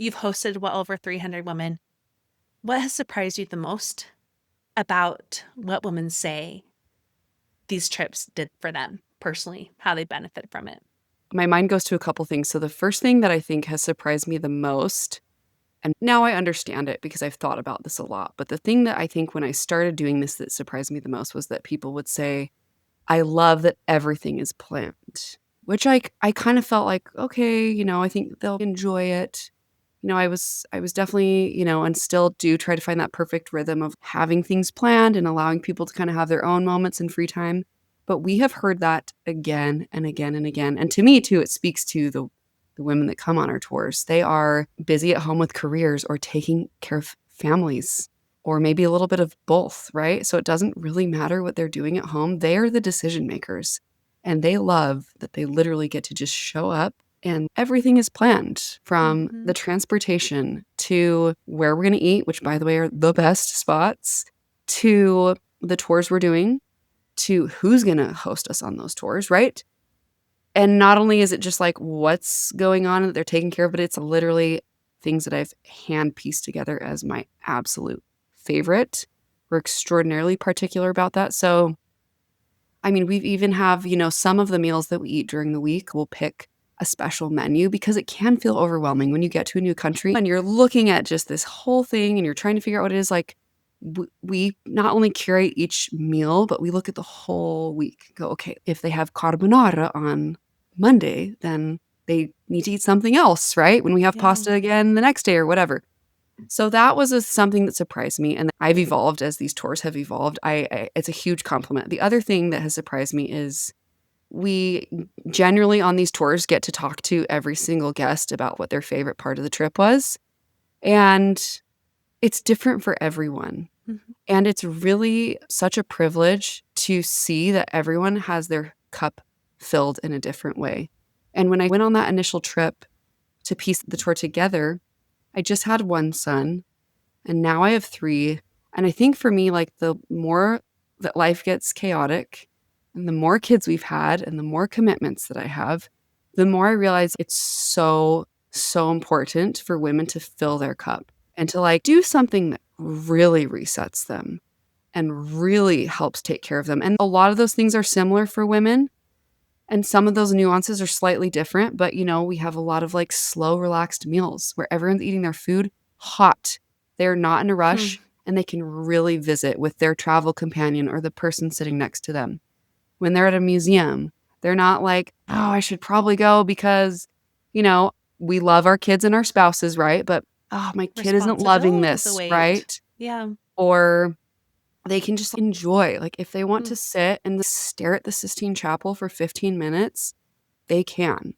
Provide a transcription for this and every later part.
You've hosted well over 300 women. What has surprised you the most about what women say these trips did for them personally, how they benefit from it? My mind goes to a couple things. So the first thing that I think has surprised me the most, and now I understand it because I've thought about this a lot, but the thing that I think when I started doing this that surprised me the most was that people would say, "I love that everything is planned," which I kind of felt like, okay, I think they'll enjoy it. I was definitely, and still do try to find that perfect rhythm of having things planned and allowing people to kind of have their own moments and free time. But we have heard that again and again and again. And to me too, it speaks to the women that come on our tours. They are busy at home with careers or taking care of families or maybe a little bit of both, right? So it doesn't really matter what they're doing at home. They are the decision makers. And they love that they literally get to just show up and everything is planned from Mm-hmm. the transportation to where we're going to eat, which, by the way, are the best spots, to the tours we're doing, to who's going to host us on those tours, right? And not only is it just like what's going on that they're taking care of, but it's literally things that I've hand pieced together as my absolute favorite. We're extraordinarily particular about that. So, I mean, we've even have, some of the meals that we eat during the week, we'll pick a special menu because it can feel overwhelming when you get to a new country and you're looking at just this whole thing and you're trying to figure out what it is like. We not only curate each meal, but we look at the whole week. Go, okay, if they have carbonara on Monday, then they need to eat something else, right? When we have Yeah. pasta again the next day or whatever. So that was something that surprised me, and I've evolved as these tours have evolved. It's a huge compliment. The other thing that has surprised me is we generally on these tours get to talk to every single guest about what their favorite part of the trip was, and it's different for everyone. Mhm. And it's really such a privilege to see that everyone has their cup filled in a different way. And when I went on that initial trip to piece the tour together, I just had one son and now I have 3, and I think for me, like, the more that life gets chaotic and the more kids we've had and the more commitments that I have, the more I realize it's so, so important for women to fill their cup and to, like, do something that really resets them and really helps take care of them, and a lot of those things are similar for women, and some of those nuances are slightly different, but, we have a lot of, like, slow, relaxed meals where everyone's eating their food hot. They're not in a Hmm. rush, and they can really visit with their travel companion or the person sitting next to them. When they're at a museum, they're not like, "Oh, I should probably go because," you know, we love our kids and our spouses, right? But, "Oh, my kid isn't loving Responsibilities this," await. right? Yeah. Or they can just enjoy, like, if they want Hmm. to sit and stare at the Sistine Chapel for 15 minutes, they can.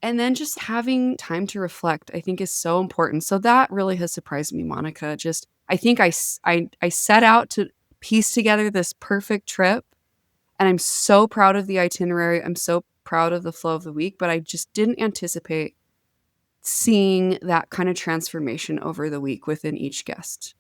And then just having time to reflect, I think is so important. So that really has surprised me, Monica. Just I think I set out to piece together this perfect trip, and I'm so proud of the itinerary. I'm so proud of the flow of the week, but I just didn't anticipate seeing that kind of transformation over the week within each guest.